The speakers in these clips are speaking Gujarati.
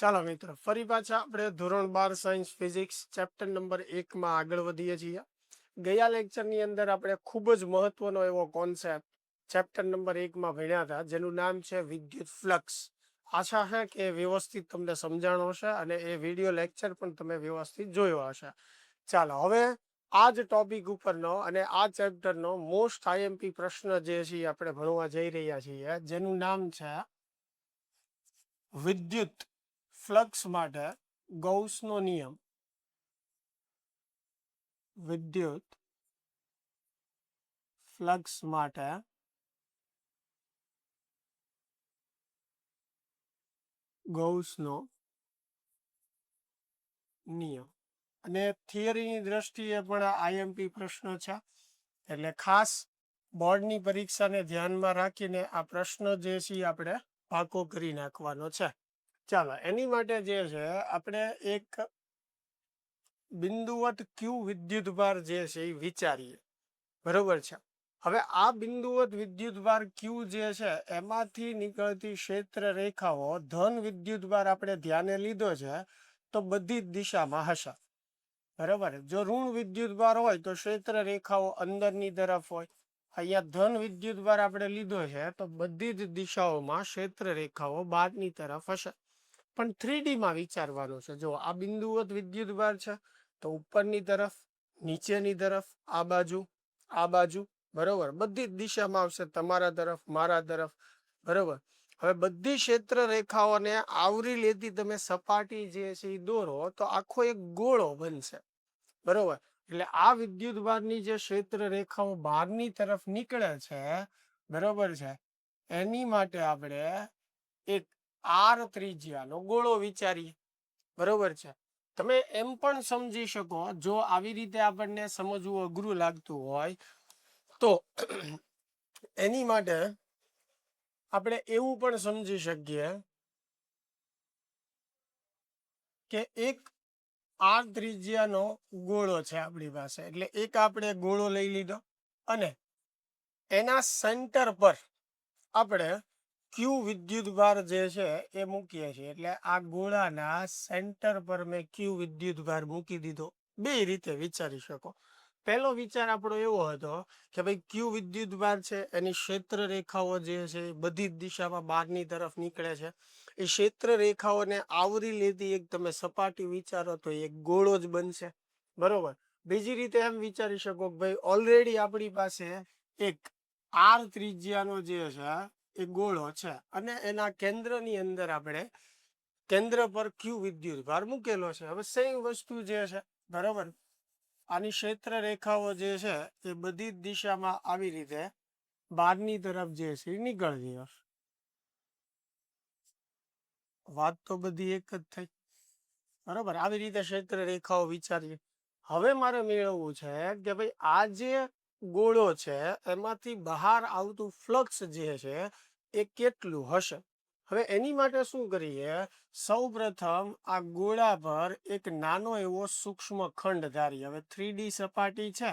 ચાલો મિત્રો ફરી પાછા આપણે ધોરણ 12 સાયન્સ ફિઝિક્સ ચેપ્ટર નંબર 1 માં આગળ વધીએ છીએ. ગયા લેક્ચરની અંદર આપણે ખૂબ જ મહત્વનો એવો કોન્સેપ્ટ ચેપ્ટર નંબર 1 માં ભણ્યા હતા, જેનું નામ છે વિદ્યુત ફ્લક્સ. આશા છે કે વ્યવસ્થિત તમને સમજાણો હશે અને એ વિડીયો લેક્ચર પણ તમે વ્યવસ્થિત જોયો હશે. ચાલો હવે આ જ ટોપિક ઉપરનો અને આ ચેપ્ટરનો મોસ્ટ આઈએમપી પ્રશ્ન જે છે આપણે ભણવા જઈ રહ્યા છીએ, જેનું નામ છે વિદ્યુત ફ્લક્સ માટે ગૌસનો નિયમ. વિદ્યુત ફ્લક્સ માટે ગૌસનો નિયમ. અને થિયરીની દ્રષ્ટિએ પણ આઈએમપી પ્રશ્ન છે, એટલે ખાસ બોર્ડની પરીક્ષાને ધ્યાનમાં રાખીને આ પ્રશ્ન જે છે આપણે પાકો કરી નાખવાનો છે. ચાલો એની માટે જે છે આપણે એક બિંદુવત ક્યુ વિદ્યુતભાર જે છે એ વિચારીએ. બરોબર છે. હવે આ બિંદુવત વિદ્યુતભાર ક્યુ જે છે એમાંથી નીકળતી ક્ષેત્ર રેખાઓ ધન વિદ્યુતભાર આપણે ધ્યાને લીધો છે તો બધી જ દિશામાં હશે. બરાબર. જો ઋણ વિદ્યુતભાર હોય તો ક્ષેત્ર રેખાઓ અંદરની તરફ હોય. અહીંયા ધન વિદ્યુતભાર આપણે લીધો છે તો બધી જ દિશાઓમાં ક્ષેત્ર રેખાઓ બહારની તરફ હશે. પણ 3D માં વિચારવાનું છે. જો આ બિંદુવત વિદ્યુતભાર છે તો ઉપરની તરફ, નીચેની તરફ, આ બાજુ, બરોબર, બધી જ દિશામાં આવશે, તમારા તરફ, મારા તરફ. બરોબર. હવે બધી ક્ષેત્ર રેખાઓને આવરી લેતી તમે સપાટી જે છે એ દોરો તો આખો એક ગોળો બનશે. બરોબર. એટલે આ વિદ્યુતભારની જે ક્ષેત્ર રેખાઓ બહારની તરફ નીકળે છે, બરોબર છે, એની માટે આપણે એક આર ત્રિજ્યાનો ગોળો વિચારીએ. બરોબર છે. તમે એમ પણ સમજી શકો, જો આવી રીતે આપણને સમજવું અઘરું લાગતું હોય તો એની માટે આપણે એવું પણ સમજી શકીએ કે એક આર ત્રિજ્યાનો ગોળો છે આપણી પાસે. એટલે એક આપણે ગોળો લઈ લીધો અને એના સેન્ટર પર આપણે ક્યુ વિદ્યુતભાર જે છે એ મૂકીએ છીએ. એટલે આ ગોળાના સેન્ટર પર મેં ક્યુ વિદ્યુતભાર મૂકી દીધો. બે રીતે વિચારી શકો. પહેલો વિચાર આપણો એવો હતો કે ભાઈ ક્યુ વિદ્યુતભાર છે એની ક્ષેત્ર રેખાઓ જે છે બધી જ દિશામાં બહારની તરફ નીકળે છે. એ ક્ષેત્ર રેખાઓને આવરી લેતી એક તમે સપાટી વિચારો તો એક ગોળો જ બનશે. બરોબર. બીજી રીતે એમ વિચારી શકો કે ભાઈ ઓલરેડી આપણી પાસે એક આર ત્રિજ્યાનો જે છે એ ગોળો છે અને એના કેન્દ્રની અંદર આપણે કેન્દ્ર પર ક્યુ વિદ્યુતભાર મૂકેલો છે. હવે સેમ વસ્તુ જે છે, બરોબર, આની ક્ષેત્ર રેખાઓ જે છે એ બધી જ દિશામાં આવી રીતે બહારની તરફ જે છે નીકળતી હશે. વાત તો બધી એક જ થઈ. બરોબર. આવી રીતે ક્ષેત્ર રેખાઓ વિચારીએ. હવે મારે મેળવવું છે કે ભાઈ આ જે ગોળો છે એમાંથી બહાર આવતું ફ્લક્સ જે છે એ કેટલું હશે. હવે એની માટે શું કરીએ, સૌ પ્રથમ આ ગોળા પર એક નાનો એવો સૂક્ષ્મ ખંડ ધારીએ. હવે 3D સપાટી છે,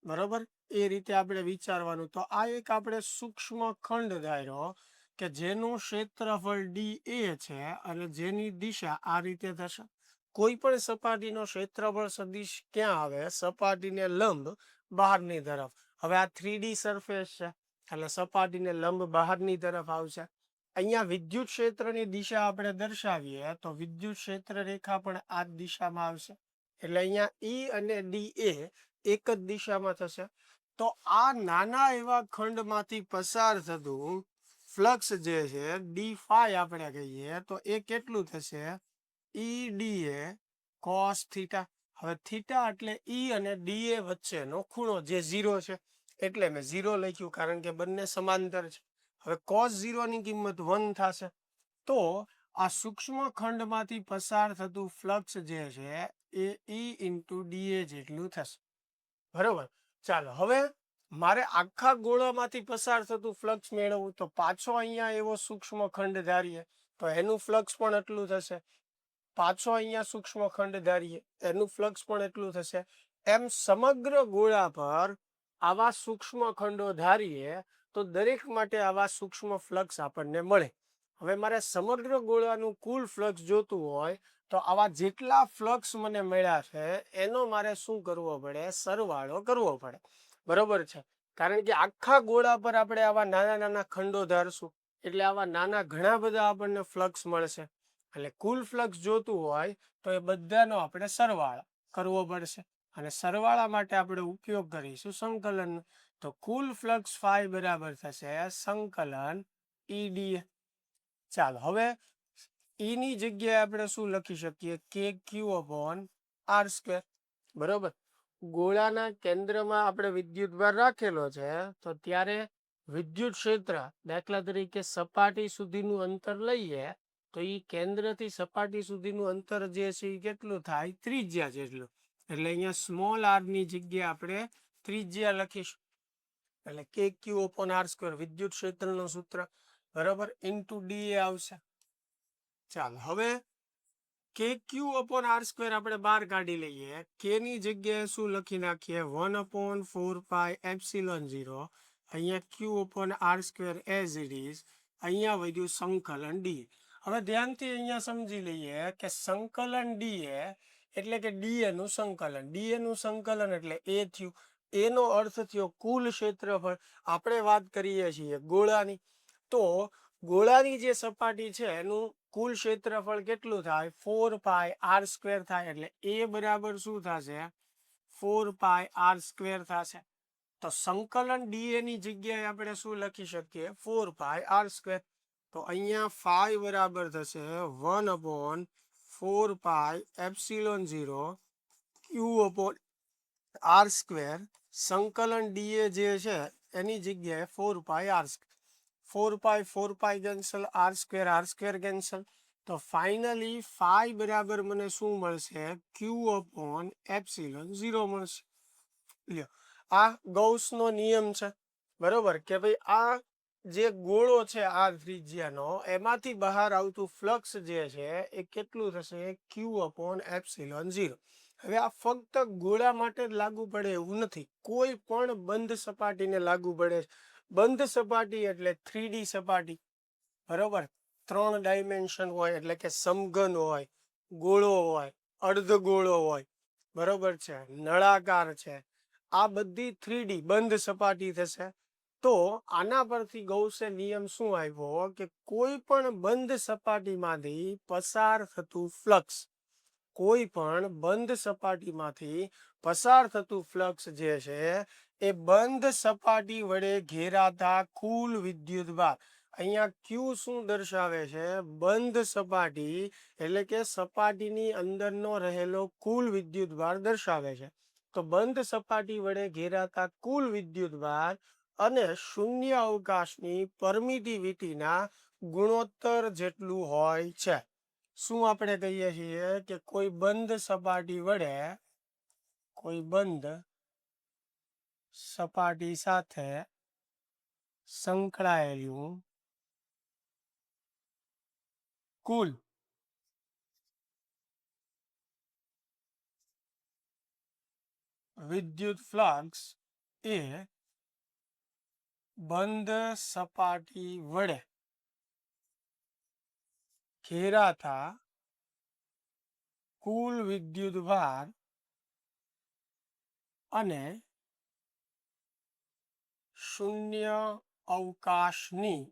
બરોબર, એ રીતે આપણે વિચારવાનું. તો આ એક આપણે સૂક્ષ્મ ખંડ ધાર્યો કે જેનું ક્ષેત્રફળ dA છે અને જેની દિશા આ રીતે થશે. કોઈ પણ સપાટીનો ક્ષેત્રફળ સદિશ ક્યાં આવે? સપાટીને લંબ બહારની તરફ. હવે આ 3D સરફેસ છે એટલે સપાટીને લંબ બહારની તરફ આવશે. અહીંયા વિદ્યુત ક્ષેત્રની દિશા આપણે દર્શાવીએ તો વિદ્યુત ક્ષેત્ર રેખા પણ આ જ દિશામાં આવશે. એટલે અહીંયા E અને dA એક જ દિશામાં થશે. તો આ નાના એવા ખંડમાંથી પસાર થતું ફ્લક્સ જે છે d phi આપણે કહીએ તો એ કેટલું થશે? EDA cos theta. હવે થીટા એટલે E અને dA વચ્ચેનો ખૂણો જે 0 છે, એટલે મેં 0 લખ્યું કારણ કે બંને સમાંતર છે. હવે cos 0 ની કિંમત 1 થશે. તો આ સૂક્ષ્મ ખંડમાંથી પસાર થતું ફ્લક્સ જે છે એ E into dA જેટલું થશે. બરોબર. ચાલો હવે મારે આખા ગોળામાંથી પસાર થતું ફ્લક્સ મેળવવું તો પાછો અહીંયા એવો સૂક્ષ્મ ખંડ ધારીએ તો એનું ફ્લક્સ પણ એટલું થશે. પાછો અહીંયા સૂક્ષ્મ ખંડ ધારીએ એનું ફ્લક્સ પણ એટલું થશે. એમ સમગ્ર ગોળા પર આવા સૂક્ષ્મ ખંડો ધારીએ તો દરેક માટે આવા સૂક્ષ્મ ફ્લક્સ આપણને મળે. હવે મારે સમગ્ર ગોળાનું કુલ ફ્લક્સ જોતું હોય તો આવા જેટલા ફ્લક્સ મને મળ્યા છે એનો મારે શું કરવો પડે? સરવાળો કરવો પડે. બરોબર છે, કારણ કે આખા ગોળા પર આપણે આવા નાના નાના ખંડો ધારશું એટલે આવા નાના ઘણા બધા આપણને ફ્લક્સ મળશે. એટલે કુલ ફ્લક્સ જોતું હોય તો એ બધાનો આપણે સરવાળો કરવો પડશે અને સરવાળા માટે આપણે ઉપયોગ કરીશું સંકલન. તો કુલ ફ્લક્સ ફાઈ બરાબર થશે સંકલન ઈડી. ચાલો હવે ઈ ની જગ્યાએ આપણે શું લખી શકીએ? કે ક્યુ અપોન આર સ્ક્વેર. બરોબર, ગોળાના કેન્દ્રમાં આપણે વિદ્યુતભાર રાખેલો છે તો ત્યારે વિદ્યુત ક્ષેત્ર દાખલા તરીકે સપાટી સુધીનું અંતર લઈએ તો એ કેન્દ્રથી સપાટી સુધીનું અંતર જે છે એ કેટલું થાય? ત્રિજ્યા જેટલું. એટલે અહીંયા સ્મોલ આર ની જગ્યાએ આપણે ત્રિજ્યા લખીશું. એટલે કે ક્યુ અપોન આર સ્ક્વેર વિદ્યુત ક્ષેત્રનું સૂત્ર, બરાબર, ઇન્ટુ ડી એ આવશે. ચાલો હવે કે ક્યુ અપોન આર સ્ક્વેર આપણે બહાર કાઢી લઈએ. કે ની જગ્યાએ શું લખી નાખીએ? 1/4 એપ્સિલોન 0. અહીંયા Q upon R square as it is. અહીંયા વધ્યું સંકલન ડી. હવે ધ્યાનથી અહીંયા સમજી લઈએ કે સંકલન ડી એ એટલે કે ડીએ નું સંકલન. ડીએ નું સંકલન એટલે એ થયું. એનો અર્થ થયો કુલ ક્ષેત્રફળ. આપણે વાત કરીએ છીએ ગોળાની, તો ગોળાની જે સપાટી છે એનું કુલ ક્ષેત્રફળ કેટલું થાય? 4 r² થાય. એટલે એ બરાબર શું થશે? 4 r² થશે. તો સંકલન ડીએ ની જગ્યાએ આપણે શું લખી શકીએ? 4 r². તો અહીંયા ફાઈ બરાબર થશે 1/4 એપ્સિલોન 0 ક્યુ અપોન r². સંકલન ડીએ જે છે એની જગ્યાએ 4 r². 4 cancel, r² cancel. તો ફાઇનલી ફાઈ બરાબર મને શું મળશે? ક્યુ અપોન એપ્સિલોન 0 મળશે. લ્યો, આ ગૌસનો નિયમ છે. બરોબર કે ભાઈ આ જે ગોળો છે આ ત્રિજ્યાનો, એમાંથી બહાર આવતું ફ્લક્સ જે છે એ કેટલું થશે? ક્યુ અપોન એપ્સિલોન 0. હવે આ ફક્ત ગોળા માટે જ લાગુ પડે એવું નથી, કોઈ પણ બંધ સપાટીને લાગુ પડે. બંધ સપાટી એટલે 3D સપાટી. બરોબર, 3 ડાયમેન્શન હોય એટલે કે સમઘન હોય, ગોળો હોય, અર્ધગોળો હોય, બરોબર છે, નળાકાર છે, આ બધી 3D બંધ સપાટી થશે. તો આના પરથી ગૌસે નિયમ શું આવ્યો કે કોઈ પણ બંધ સપાટીમાંથી પસાર થતું ફ્લક્સ, કોઈ પણ બંધ સપાટીમાંથી પસાર થતું ફ્લક્સ જે છે એ બંધ સપાટી વડે ઘેરાતા કુલ વિદ્યુતભાર. અહીંયા ક્યુ શું દર્શાવે છે? બંધ સપાટી એટલે કે સપાટીની અંદરનો રહેલો કુલ વિદ્યુતભાર દર્શાવે છે. તો બંધ સપાટી વડે ઘેરાતા કુલ વિદ્યુતભાર અને શૂન્ય અવકાશની પરમિટિવિટીના ગુણોત્તર જેટલું હોય છે. શું આપણે કહીએ છીએ કે કોઈ બંધ સપાટી વડે, કોઈ બંધ સપાટી સાથે સંકળાયેલું કુલ વિદ્યુત ફ્લક્સ એ બંધ સપાટી વડે ઘેરાતા કુલ વિદ્યુતભાર અને શૂન્ય અવકાશની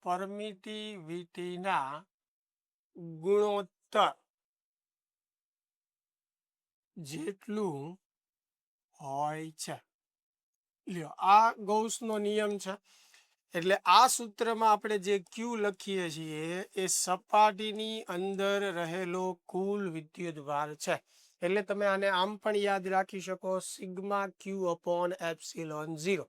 પરમિટિવિટીના ગુણોત્તર જેટલું હોય છે. લ્યો, આ ગૌસનો નિયમ છે. એટલે આ સૂત્રમાં આપણે જે ક્યુ લખીએ છીએ એ સપાટીની અંદર રહેલો કુલ વિદ્યુતભાર છે. એટલે તમે આને આમ પણ યાદ રાખી શકો, સિગ્મા ક્યુ અપોન એપ્સિલોન 0,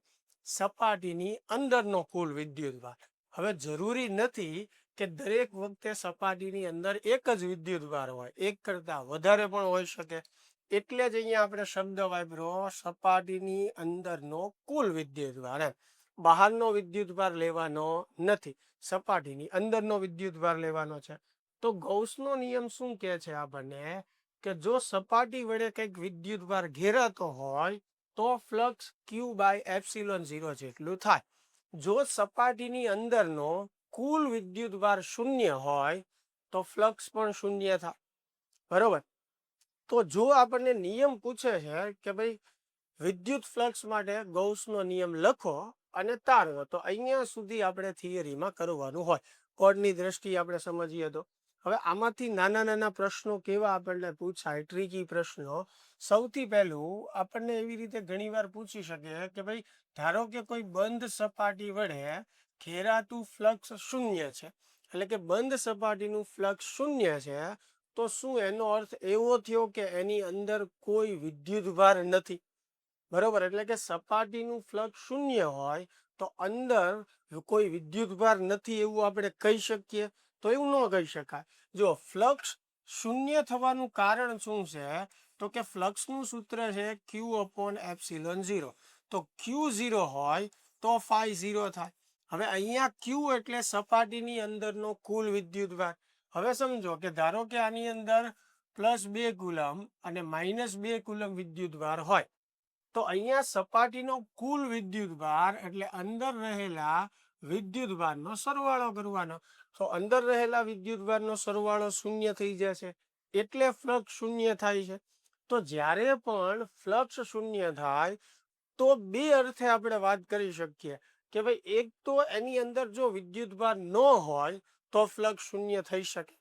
સપાટીની અંદરનો કુલ વિદ્યુતભાર. હવે જરૂરી નથી કે દરેક વખતે સપાટીની અંદર એક જ વિદ્યુતભાર હોય, એક કરતા વધારે પણ હોઈ શકે. એટલે જ અહીંયા આપણે શબ્દ વાપર્યો સપાટીની અંદરનો કુલ વિદ્યુતભાર. બહારનો વિદ્યુતભાર લેવાનો નથી, સપાટીની અંદરનો વિદ્યુતભાર લેવાનો છે. તો ગૌસનો નિયમ શું કહે છે આપણને કે જો સપાટી વડે કંઈક વિદ્યુતભાર ઘેરાતો હોય તો ફ્લક્સ ક્યુ બાય એપ્સિલોન 0 જેટલું થાય. જો સપાટીની અંદરનો કુલ વિદ્યુત ભાર શૂન્ય હોય તો ફ્લક્સ પણ શૂન્ય થાય. બરોબર. તો જો આપણને નિયમ પૂછે છે કે ભાઈ વિદ્યુત ફ્લક્સ માટે ગૌસનો નિયમ લખો અને તારવો, તો અહીંયા સુધી આપણે થિયરીમાં કરવાનું હોય. કોડની દ્રષ્ટિએ આપણે સમજીએ તો હવે આમાંથી નાના નાના પ્રશ્નો કેવા આપણને પૂછાય, ટ્રીકી પ્રશ્નો. સૌથી પહેલું આપણને એવી રીતે ઘણીવાર પૂછી શકે કે ભાઈ ધારો કે કોઈ બંધ સપાટી વડે ખેરાતું ફ્લક્સ શૂન્ય છે, એટલે કે બંધ સપાટીનું ફ્લક્સ શૂન્ય છે, તો શું એનો અર્થ એવો થયો કે એની અંદર કોઈ વિદ્યુત ભાર નથી? બરોબર. એટલે કે સપાટીનું ફ્લક્સ શૂન્ય હોય તો અંદર કોઈ વિદ્યુત ભાર નથી એવું આપણે કહી શકીએ? તો એવું ન કહી શકાય. જો ફ્લક્સ શૂન્ય થવાનું કારણ શું છે, તો કે ફ્લક્સનું સૂત્ર છે Q/ε0. તો Q0 હોય તો phi 0 થાય. હવે અહીંયા Q એટલે સપાટીની અંદરનો કુલ વિદ્યુત ભાર. હવે સમજો કે ધારો કે આની અંદર +2 કુલમ અને -2 કુલમ વિદ્યુત ભાર હોય, તો અહીંયા સપાટીનો કુલ વિદ્યુત ભાર એટલે અંદર રહેલા વિદ્યુત ભારનો સરવાળો કરવાનો. તો અંદર રહેલા વિદ્યુત ભારનો સરવાળો શૂન્ય થઈ જશે, એટલે ફ્લક્સ શૂન્ય થાય છે. તો જ્યારે પણ ફ્લક્સ શૂન્ય થાય તો બે અર્થે આપણે વાત કરી શકીએ કે ભાઈ એક તો એની અંદર જો વિદ્યુત ભાર ન હોય તો ફ્લક્સ શૂન્ય થઈ શકે.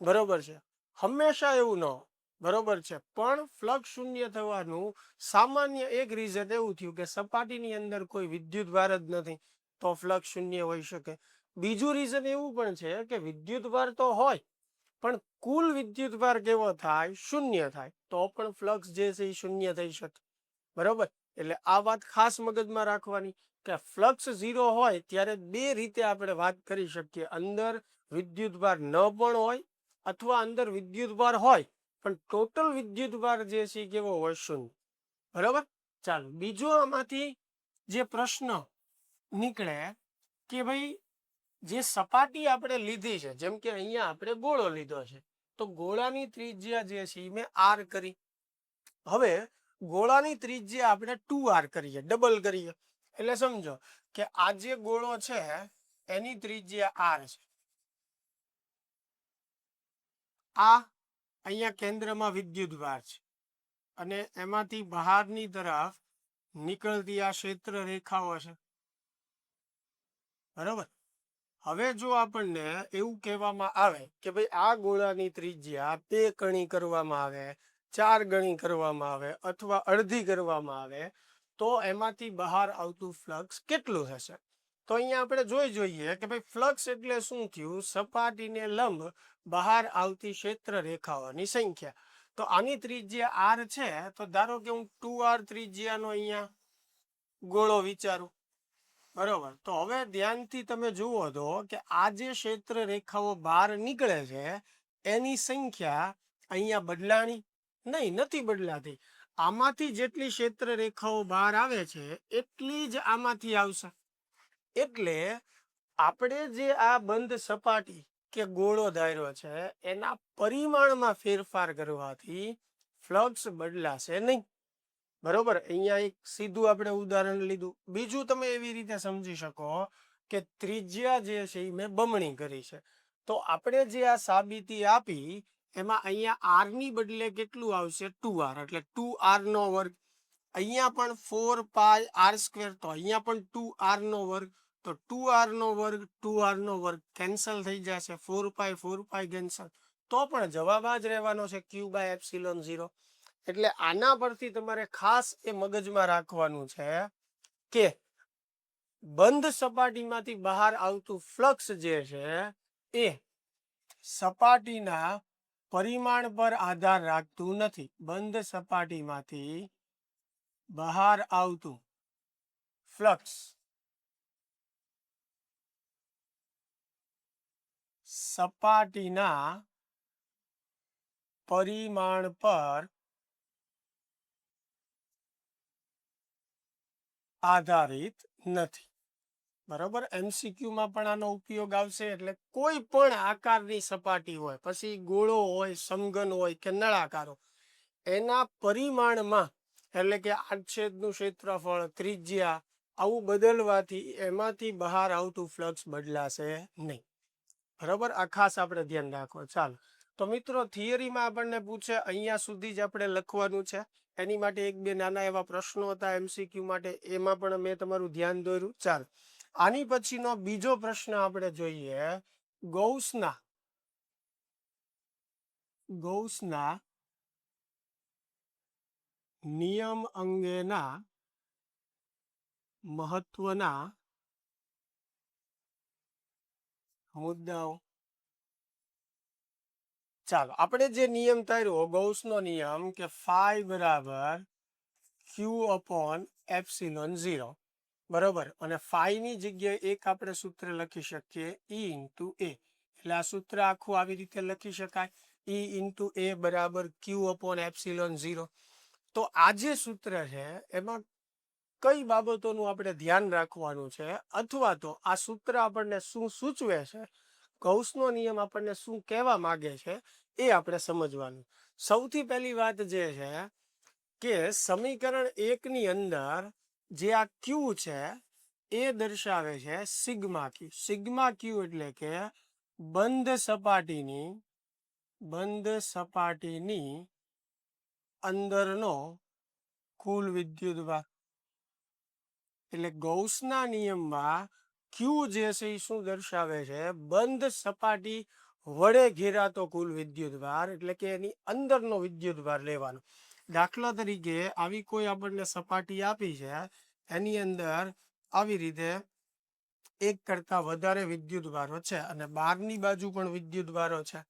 બરોબર છે. હંમેશા એવું ન હોય. બરોબર છે. પણ ફ્લક્સ શૂન્ય થવાનું સામાન્ય એક રીઝન એવું થયું કે સપાટીની અંદર કોઈ વિદ્યુત ભાર જ નથી, તો ફ્લક્સ શૂન્ય હોઈ શકે. બીજું રીઝન એવું પણ છે કે વિદ્યુત ભાર તો હોય પણ કુલ વિદ્યુત ભાર કેવો થાય? શૂન્ય થાય, તો પણ ફ્લક્સ જે છે એ શૂન્ય થઈ શકે. બરોબર. એટલે આ વાત ખાસ મગજમાં રાખવાની કે ફ્લક્સ 0 હોય ત્યારે બે રીતે આપણે વાત કરી શકીએ. અંદર વિદ્યુત ભાર ન પણ હોય અથવા અંદર વિદ્યુત ભાર હોય પણ ટોટલ વિદ્યુત ભાર જે છે કેવો હોય? શૂન્ય. બરોબર. ચાલો બીજો આમાંથી જે પ્રશ્ન નીકળે કે ભાઈ જે સપાટી આપણે લીધી છે, જેમ કે અહીંયા આપણે ગોળો લીધો છે, તો ગોળાની ત્રિજ્યા જે છે મેં r કરી. હવે ગોળાની ત્રિજ્યા આપણે 2r કરીએ, ડબલ કરીએ. એટલે સમજો કે આ જે ગોળો છે એની ત્રિજ્યા r છે. આ અહીંયા કેન્દ્રમાં વિદ્યુત ભાર છે અને એમાંથી બહારની તરફ નીકળતી આ ક્ષેત્ર રેખાઓ છે. બરોબર. હવે જો આપણને એવું કહેવામાં આવે કે ભાઈ આ ગોળાની ત્રિજ્યા 2 ગણી કરવામાં આવે, 4 ગણી કરવામાં આવે અથવા અડધી કરવામાં આવે, તો એમાંથી બહાર આવતું ફ્લક્સ કેટલું હશે? તો અહીંયા આપણે જોઈએ કે ભાઈ ફ્લક્સ એટલે શું થયું? સપાટીને લંબ બહાર આવતી ક્ષેત્ર રેખાઓની સંખ્યા. તો આની ત્રિજ્યા r છે, તો ધારો કે હું 2r ત્રિજ્યાનો અહીંયા ગોળો વિચારું. બરોબર. તો હવે ધ્યાનથી તમે જુઓ તો કે આ જે ક્ષેત્ર રેખાઓ બહાર નીકળે છે એની સંખ્યા અહીંયા બદલાણી નહીં, નથી બદલાતી. આમાંથી જેટલી ક્ષેત્ર રેખાઓ બહાર આવે છે એટલી જ આમાંથી આવશે. એટલે આપણે જે આ બંધ સપાટી કે ગોળો ધાર્યો છે એના પરિમાણમાં ફેરફાર કરવાથી ફ્લક્સ બદલાશે નહીં. બરોબર. અહીંયા એક સીધું આપણે ઉદાહરણ લીધું. બીજું તમે એવી રીતે સમજી શકો કે ત્રિજ્યા જે છે એ મેં બમણી કરી છે, તો આપણે જે આ સાબિતી આપી એમાં અહીંયા r ની બદલે કેટલું આવશે? 2r. એટલે 2r નો વર્ગ. અહીંયા પણ 4πr², તો અહીંયા પણ 2r નો વર્ગ. તો 2r નો વર્ગ 2r નો વર્ગ કેન્સલ થઈ જશે, 4π કેન્સલ, તો પણ જવાબ જ રહેવાનો છે Q/ε0. એટલે આના પરથી તમારે ખાસ એ મગજમાં રાખવાનું છે કે બંધ સપાટીમાંથી બહાર આવતું ફ્લક્સ જે છે એ સપાટીના પરિમાણ પર આધાર રાખતું નથી. બંધ સપાટીમાંથી બહાર આવતું ફ્લક્સ સપાટીના પરિમાણ પર આધારિત નથી. બરોબર. MCQમાં પણ આનો ઉપયોગ આવશે. એટલે કોઈ પણ આકારની સપાટી હોય, પછી ગોળો હોય, સમઘન હોય કે નળાકારો, એના પરિમાણમાં એટલે કે આડછેદનું ક્ષેત્રફળ, ત્રિજ્યા આવું બદલવાથી એમાંથી બહાર આવતું ફ્લક્સ બદલાશે નહીં. બરાબર, આ ખાસ આપણે ધ્યાન રાખો. ચાલો તો મિત્રો, થિયરીમાં આપણને પૂછે અહીંયા સુધી જ આપણે લખવાનું છે. એની માટે એક બે નાના એવા પ્રશ્નો હતા MCQ માટે, એમાં પણ મેં તમારું ધ્યાન દોર્યું. ચાલો, આની પછીનો બીજો પ્રશ્ન આપણે જોઈએ. ગૌસના નિયમ અંગેના મહત્વના મુદ્દાઓ. ચાલો, આપણે જે નિયમ તાર્યો ગૌસનો નિયમ કે ફાઈ બરાબર Q/ε0, બરોબર, અને ફાઈની જગ્યાએ એક આપણે સૂત્ર લખી શકીએ E/A. એટલે આ સૂત્ર આખું આવી રીતે લખી શકાય, E/A બરાબર Q/ε0. તો આ જે સૂત્ર છે એમાં કઈ બાબતોનું આપણે ધ્યાન રાખવાનું છે, અથવા તો આ સૂત્ર આપણને શું સૂચવે છે, ગૌસનો નિયમ આપણને શું કહેવા માંગે છે, એ આપણે સમજવાનું. સૌથી પહેલી વાત જે છે કે સમીકરણ 1 ની અંદર જે આ Q છે એ દર્શાવે છે સિગ્મા Q. સિગ્મા Q એટલે કે બંધ સપાટીની અંદરનો કુલ વિદ્યુતભાર. એટલે ગૌસના નિયમમાં Q જે છે એ શું દર્શાવે છે? બંધ સપાટી વડે ઘેરાતો કુલ વિદ્યુતભાર, એટલે કે એની અંદરનો વિદ્યુતભાર લેવાનો. દાખલા તરીકે આવી કોઈ આપણને સપાટી આપી છે, એની અંદર આવી રીતે એક કરતા વધારે વિદ્યુતભારો છે અને બહારની બાજુ પણ વિદ્યુતભારો છે.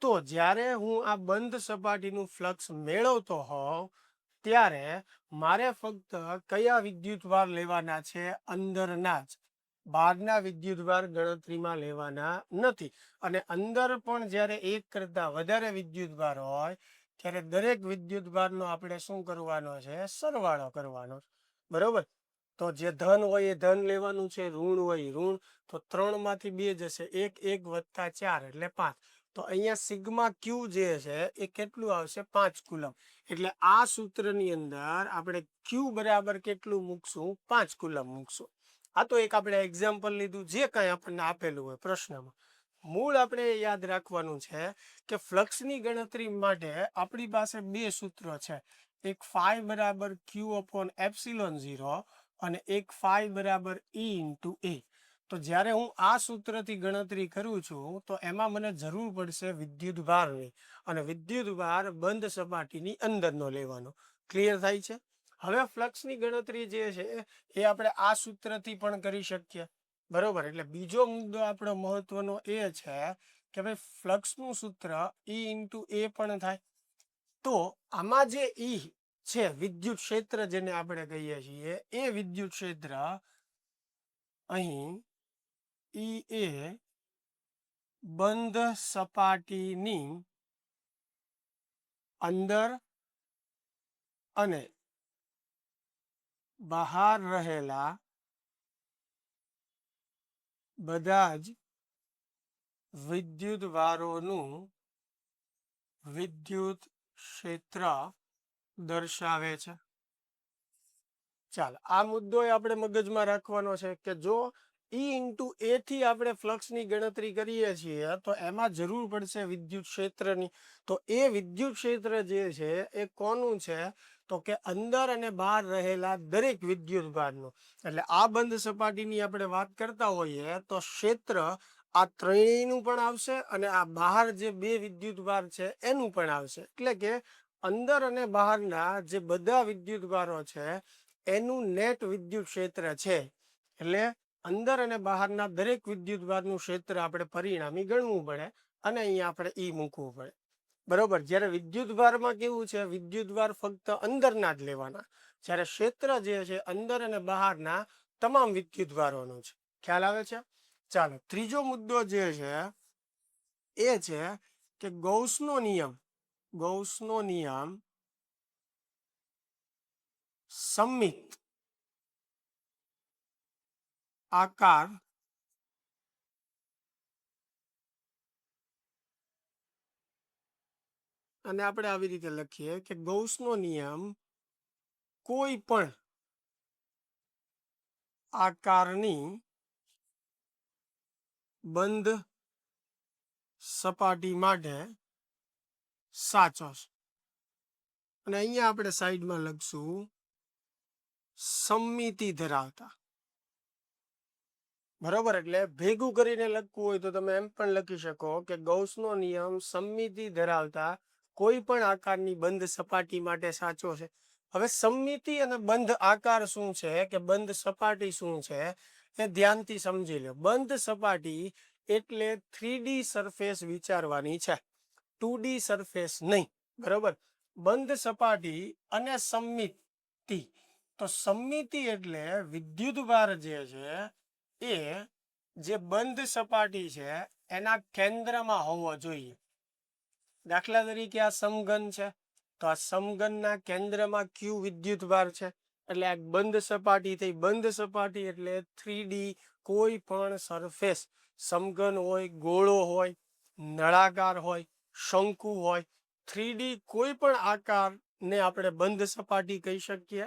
તો જ્યારે હું આ બંધ સપાટીનું ફ્લક્સ મેળવતો હોઉં ત્યારે મારે ફક્ત કયા વિદ્યુતભાર લેવાના છે? અંદરના જ, બહારના વિદ્યુતભાર ગણતરીમાં લેવાના નથી. અને અંદર પણ જ્યારે એક કરતા વધારે વિદ્યુતભાર હોય ત્યારે દરેક વિદ્યુતભારનો આપણે શું કરવાનો છે? સરવાળો કરવાનો. બરોબર, તો જે ધન હોય એ ધન લેવાનું છે, ઋણ હોય ઋણ. તો 3 માંથી 2 જશે, 1 વત્તા 4 એટલે 5. તો અહીંયા સિગ્મા Q જે છે એ કેટલું આવશે? 5 કુલમ. એટલે આ સૂત્રની અંદર આપણે Q બરાબર કેટલું મૂકશું? 5 કુલમ મૂકશું. આ તો એક આપણે એક્ઝામ્પલ લીધું, જે કાંઈ આપણને આપેલું હોય પ્રશ્નમાં. મૂળ આપણે યાદ રાખવાનું છે કે ફ્લક્સની ગણતરી માટે આપણી પાસે બે સૂત્રો છે. એક ફાઈ બરાબર Q/ε0 અને એક ફાઈ બરાબર E/A. તો જ્યારે હું આ સૂત્રથી ગણતરી કરું છું તો એમાં મને જરૂર પડશે વિદ્યુતભારની, અને વિદ્યુતભાર બંધ સપાટીની અંદરનો લેવાનો. ક્લિયર થાય છે? હવે ફ્લક્સની ગણતરી જે છે એ આપણે આ સૂત્રથી પણ કરી શકીએ. બરોબર, એટલે બીજો મુદ્દો આપણો મહત્વનો એ છે કે ભાઈ ફ્લક્સનું સૂત્ર E/A પણ થાય. તો આમાં જે E છે, વિદ્યુત ક્ષેત્ર જેને આપણે કહીએ છીએ, એ વિદ્યુત ક્ષેત્ર અહીં E બંધ સપાટીની અંદર અને બહાર રહેલા બધા જ વિદ્યુતભારોનું વિદ્યુત ક્ષેત્ર દર્શાવે છે. ચાલો, આ મુદ્દો આપણે મગજમાં રાખવાનો છે કે જો E/A થી આપણે ફ્લક્સની ગણતરી કરીએ છીએ તો એમાં જરૂર પડશે વિદ્યુત ક્ષેત્રની. તો એ વિદ્યુત ક્ષેત્ર જે છે એ કોનું છે? તો કે અંદર અને બહાર રહેલા દરેક વિદ્યુતભારનું. એટલે આ બંધ સપાટીની આપણે વાત કરતા હોઈએ તો ક્ષેત્ર આ ત્રણેયનું પણ આવશે અને આ બહાર જે બે વિદ્યુતભાર છે એનું પણ આવશે. એટલે કે અંદર અને બહારના જે બધા વિદ્યુતભારો છે એનું નેટ વિદ્યુત ક્ષેત્ર છે. એટલે અંદર અને બહારના દરેક વિદ્યુતભારનું ક્ષેત્ર આપણે પરિણામી ગણવું પડે અને અહીંયા આપણે E મૂકવું પડે. બરોબર, જ્યારે વિદ્યુતભારમાં કેવું છે? વિદ્યુતભાર ફક્ત અંદરના જ લેવાના, જ્યારે ક્ષેત્ર જે છે અંદર અને બહારના તમામ વિદ્યુતભારોનું છે. ખ્યાલ આવે છે? ચાલો, ત્રીજો મુદ્દો જે છે એ છે કે ગૌસનો નિયમ સમમિત આકાર અને આપણે આવી રીતે લખીએ કે ગૌસનો નિયમ કોઈ પણ આકારની બંધ સપાટી માટે સાચો છે. અને અહીંયા આપણે સાઈડમાં લખશું સમમિતિ ધરાવતા. બરોબર, એટલે ભેગું કરીને લખવું હોય તો તમે એમ પણ લખી શકો કે ગૌસનો નિયમ સમમિતિ ધરાવતા કોઈ પણ આકારની બંધ સપાટી માટે સાચો છે. હવે સમમિતિ અને બંધ આકાર શું છે કે બંધ સપાટી શું છે એ ધ્યાનથી સમજી લો. બંધ સપાટી એટલે 3D સરફેસ વિચારવાની છે, 2D સરફેસ નહીં. બરોબર, બંધ સપાટી અને સમમિતિ. તો સમમિતિ એટલે વિદ્યુતભાર જે છે એ જે બંધ સપાટી છે એના કેન્દ્રમાં હોવો જોઈએ. દાખલા તરીકે આ સમઘન છે તો આ સમઘનના કેન્દ્રમાં ક્યુ વિદ્યુતભાર છે, એટલે આ બંધ સપાટી થઈ. બંધ સપાટી એટલે 3D કોઈ પણ સરફેસ, સમઘન હોય, ગોળો હોય, નળાકાર હોય, શંકુ હોય, 3D કોઈ પણ આકારને આપણે બંધ સપાટી કહી શકીએ.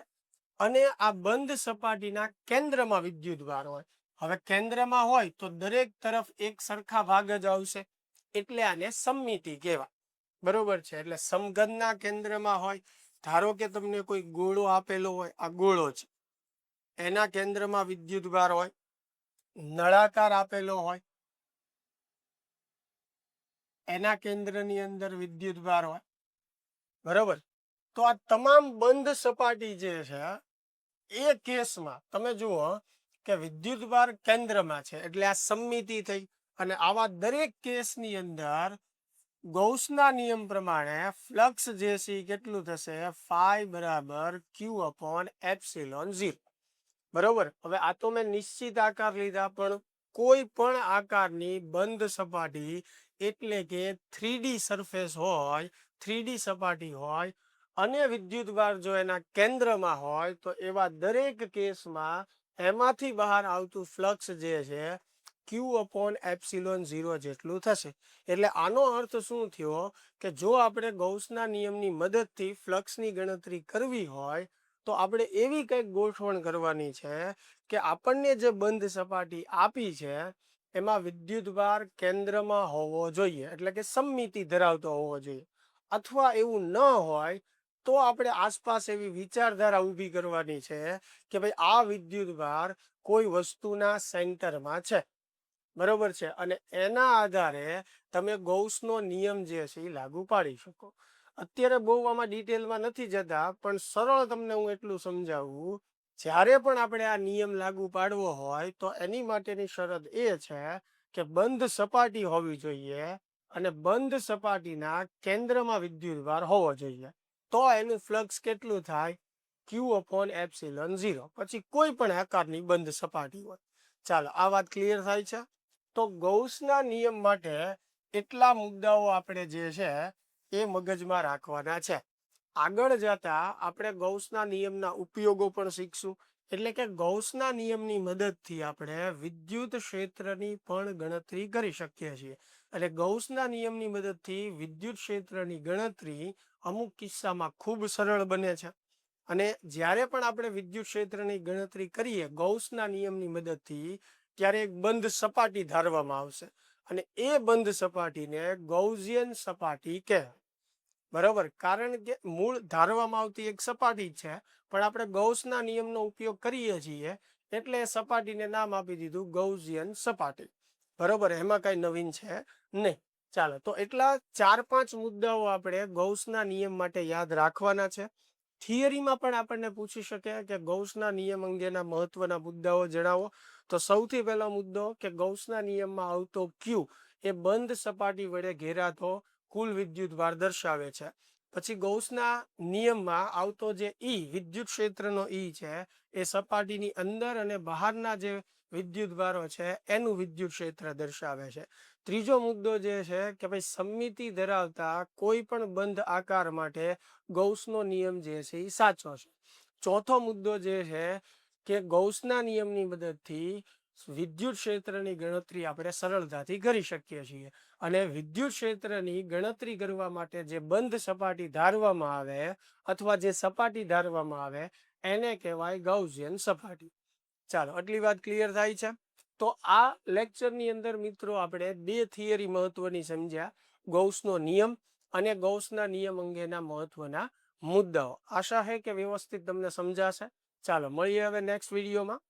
અને આ બંધ સપાટીના કેન્દ્રમાં વિદ્યુતભાર હોય. હવે કેન્દ્રમાં હોય તો દરેક તરફ એક સરખા ભાગ જ આવશે, એટલે આને સમમિતિ કહેવાય. બરોબર છે, એટલે સમઘનના કેન્દ્રમાં હોય. ધારો કે તમને કોઈ ગોળો આપેલો હોય, આ ગોળો છે, એના કેન્દ્રમાં વિદ્યુતભાર હોય. નળાકાર આપેલો હોય, એના કેન્દ્રની અંદર વિદ્યુતભાર હોય. બરોબર, તો આ તમામ બંધ સપાટી જે છે એ કેસમાં તમે જુઓ કે વિદ્યુતભાર કેન્દ્રમાં છે, એટલે આ સમમિતિ થઈ. અને આવા દરેક કેસની અંદર ગૌસના નિયમ પ્રમાણે ફ્લક્સ જે છે કેટલું થશે? ફાઈ બરાબર ક્યુ અપોન એપ્સિલોન 0. બરોબર, હવે આ તો મેં નિશ્ચિત આકાર લીધા, પણ કોઈ પણ આકારની બંધ સપાટી એટલે કે 3D સરફેસ હોય, 3D સપાટી હોય અને વિદ્યુતભાર જો એના કેન્દ્રમાં હોય તો એવા દરેક કેસમાં એમાંથી બહાર આવતું ફ્લક્સ જે છે ક્યુ અપોન એપ્સિલોન 0 જેટલું થશે. એટલે આનો અર્થ શું થયો કે જો આપણે ગૌસના નિયમની મદદથી ફ્લક્સની ગણતરી કરવી હોય તો આપણે એવી કંઈક ગોઠવણ કરવાની છે કે આપણને જે બંધ સપાટી આપી છે એમાં વિદ્યુતભાર કેન્દ્રમાં હોવો જોઈએ, એટલે કે સમમિતિ ધરાવતો હોવો જોઈએ. અથવા એવું ન હોય તો આપણે આસપાસ એવી વિચારધારા ઊભી કરવાની છે કે ભાઈ આ વિદ્યુતભાર કોઈ વસ્તુના સેન્ટરમાં છે. બરોબર છે, અને એના આધારે તમે ગૌસનો નિયમ જે છે એ લાગુ પાડી શકો. અત્યારે બહુ આમાં ડિટેલમાં નથી જતા, પણ સરળ તમને હું એટલું સમજાવું. જ્યારે પણ આપણે આ નિયમ લાગુ પાડવો હોય તો એની માટેની શરત એ છે કે બંધ સપાટી હોવી જોઈએ અને બંધ સપાટીના કેન્દ્રમાં વિદ્યુતભાર હોવો જોઈએ. તો એનું ફ્લક્સ કેટલું થાય? ક્યુ અપોન એપ્સિલોન 0. પછી કોઈ પણ આકારની બંધ સપાટી હોય. ચાલો, આ વાત ક્લિયર થાય છે. તો ગૌસના નિયમ માટે એટલા મુદ્દાઓ આપણે જે છે એ મગજમાં રાખવાના છે. આગળ જતા આપણે ગૌસના નિયમના ઉપયોગો પણ શીખશું. એટલે કે ગૌસના નિયમની મદદથી આપણે વિદ્યુત ક્ષેત્રની પણ ગણતરી કરી શકીએ છીએ. એટલે ગૌસના નિયમની મદદથી વિદ્યુત ક્ષેત્રની ગણતરી અમુક કિસ્સામાં ખૂબ સરળ બને છે. અને જ્યારે પણ આપણે વિદ્યુત ક્ષેત્રની ગણતરી કરીએ ગૌસના નિયમની મદદથી ત્યારે એક બંધ સપાટી ધારવામાં આવશે અને એ બંધ સપાટીને ગૌસિયન સપાટી કહેવાય. બરોબર, કારણ કે મૂળ ધારવામાં આવતી એક સપાટી છે, પણ આપણે ગૌસના નિયમનો ઉપયોગ કરીએ છીએ એટલે એ સપાટીને નામ આપી દીધું ગૌસિયન સપાટી. બરોબર, એમાં કઈ નવીન છે નહીં. ચાલો, તો એટલા 4-5 મુદ્દાઓ આપણે ગૌસના નિયમ માટે યાદ રાખવાના છે. થિયરીમાં પણ આપણને પૂછી શકે કે ગૌસના નિયમ અંગેના મહત્વના મુદ્દાઓ જણાવો. તો સૌથી પહેલો મુદ્દો કે ગૌસના નિયમમાં આવતો ક્યુ એ બંધ સપાટી વડે ઘેરાતો કુલ વિદ્યુતભાર દર્શાવે છે. પછી ગૌસના નિયમમાં આવતો જે ઈ વિદ્યુત ક્ષેત્રનો ઈ છે એ સપાટીની અંદર અને બહારના જે વિદ્યુતભારો છે એનું વિદ્યુત ક્ષેત્ર દર્શાવે છે. ત્રીજો મુદ્દો જે છે કે ભાઈ સમમિતિ ધરાવતા કોઈ પણ બંધ આકાર માટે ગૌસનો નિયમ જે છે એ સાચો છે. ચોથો મુદ્દો જે છે કે ગૌસના નિયમની મદદથી વિદ્યુત ક્ષેત્રની ગણતરી આપણે સરળતાથી કરી શકીએ છીએ. અને વિદ્યુત ક્ષેત્રની ગણતરી કરવા માટે જે બંધ સપાટી ધારવામાં આવે અથવા જે સપાટી ધારવામાં આવે એને કહેવાય ગૌસિયન સપાટી. ચાલો આટલી વાત ક્લિયર થાય છે. તો આ લેક્ચરની અંદર મિત્રો આપણે 2 થિયરી મહત્વની સમજ્યા, ગૌસનો નિયમ અને ગૌસના નિયમ અંગેના મહત્વના મુદ્દાઓ. આશા છે કે વ્યવસ્થિત તમને સમજાશે. ચાલો મળીએ હવે નેક્સ્ટ વિડીયોમાં.